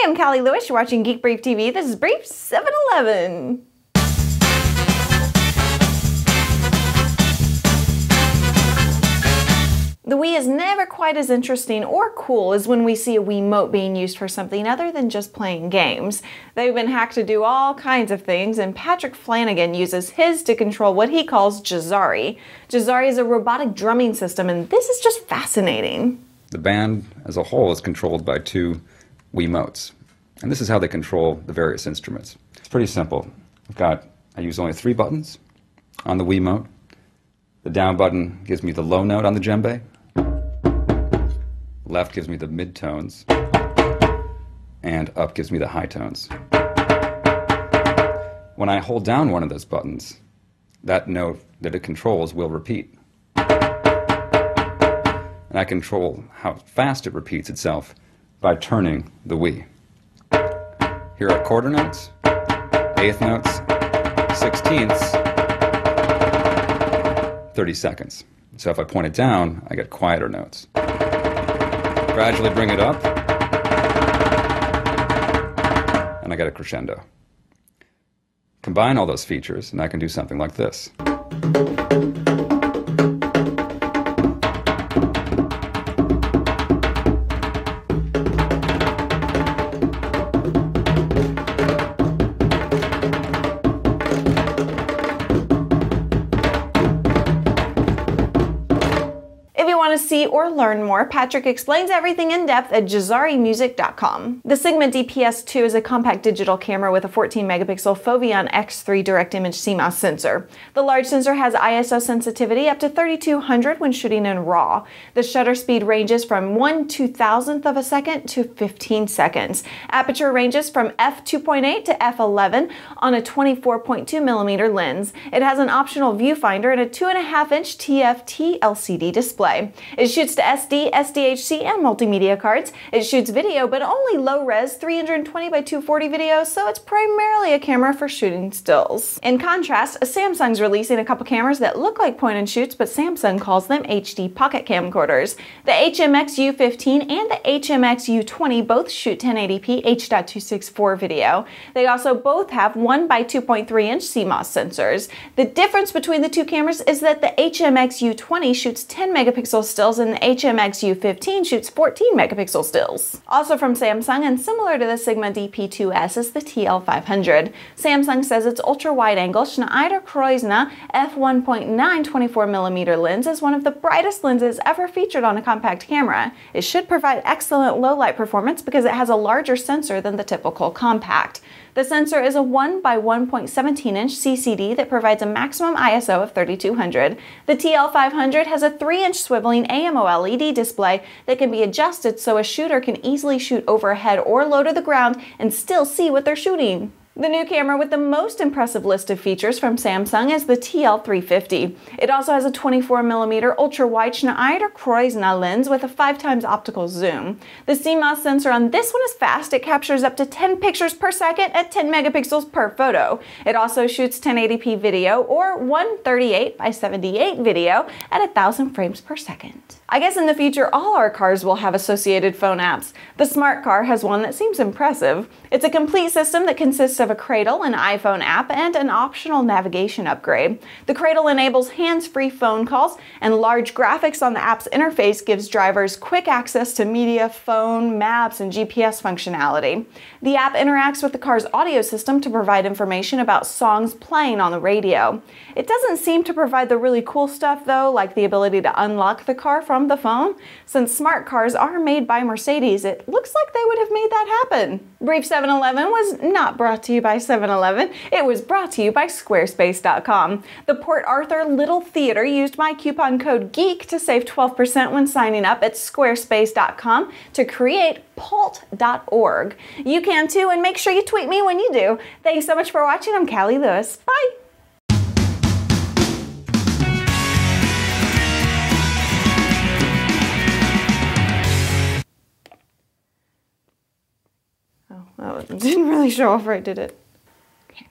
I'm Callie Lewis. You're watching Geek Brief TV. This is Brief 711. The Wii is never quite as interesting or cool as when we see a Wiimote being used for something other than just playing games. They've been hacked to do all kinds of things, and Patrick Flanagan uses his to control what he calls Jazari. Jazari is a robotic drumming system, and this is just fascinating. The band as a whole is controlled by two Wiimotes, and this is how they control the various instruments. It's pretty simple. I use only 3 buttons on the Wiimote. The down button gives me the low note on the djembe. Left gives me the mid-tones, and up gives me the high tones. When I hold down one of those buttons, that note that it controls will repeat. And I control how fast it repeats itself by turning the Wii. Here are quarter notes, eighth notes, sixteenths, 30 seconds. So if I point it down, I get quieter notes. Gradually bring it up, and I get a crescendo. Combine all those features, and I can do something like this. If you want to see or learn more, Patrick explains everything in depth at JazariMusic.com. The Sigma DPS-2 is a compact digital camera with a 14-megapixel Foveon X3 direct image CMOS sensor. The large sensor has ISO sensitivity up to 3200 when shooting in RAW. The shutter speed ranges from 1/2000th of a second to 15 seconds. Aperture ranges from f2.8 to f11 on a 24.2mm lens. It has an optional viewfinder and a 2.5-inch TFT LCD display. It shoots to SD, SDHC, and multimedia cards. It shoots video, but only low-res 320 by 240 video, so it's primarily a camera for shooting stills. In contrast, Samsung's releasing a couple cameras that look like point-and-shoots, but Samsung calls them HD pocket camcorders. The HMX U15 and the HMX U20 both shoot 1080p H.264 video. They also both have 1 by 2.3-inch CMOS sensors. The difference between the two cameras is that the HMX U20 shoots 10 megapixel stills and the HMX U15 shoots 14 megapixel stills. Also from Samsung and similar to the Sigma DP2S is the TL500. Samsung says its ultra-wide-angle Schneider-Kreuzer f1.9 24mm lens is one of the brightest lenses ever featured on a compact camera. It should provide excellent low-light performance because it has a larger sensor than the typical compact. The sensor is a 1 by 1.17-inch CCD that provides a maximum ISO of 3200. The TL500 has a 3-inch swiveling AMOLED display that can be adjusted so a shooter can easily shoot overhead or low to the ground and still see what they're shooting. The new camera with the most impressive list of features from Samsung is the TL350. It also has a 24mm ultra-wide Schneider-Kreuzer lens with a 5x optical zoom. The CMOS sensor on this one is fast. It captures up to 10 pictures per second at 10 megapixels per photo. It also shoots 1080p video or 138 by 78 video at 1000 frames per second. I guess in the future all our cars will have associated phone apps. The smart car has one that seems impressive. It's a complete system that consists of a cradle, an iPhone app, and an optional navigation upgrade. The cradle enables hands-free phone calls, and large graphics on the app's interface gives drivers quick access to media, phone, maps, and GPS functionality. The app interacts with the car's audio system to provide information about songs playing on the radio. It doesn't seem to provide the really cool stuff though, like the ability to unlock the car from the phone. Since smart cars are made by Mercedes, it looks like they would have made that happen. Brief 711 was not brought to you by 7-Eleven. It was brought to you by Squarespace.com. The Port Arthur Little Theater used my coupon code GEEK to save 12% when signing up at Squarespace.com to create Pult.org. You can too, and make sure you tweet me when you do. Thanks so much for watching. I'm Callie Lewis. Bye! Oh, well, it didn't really show off right, did it? Okay.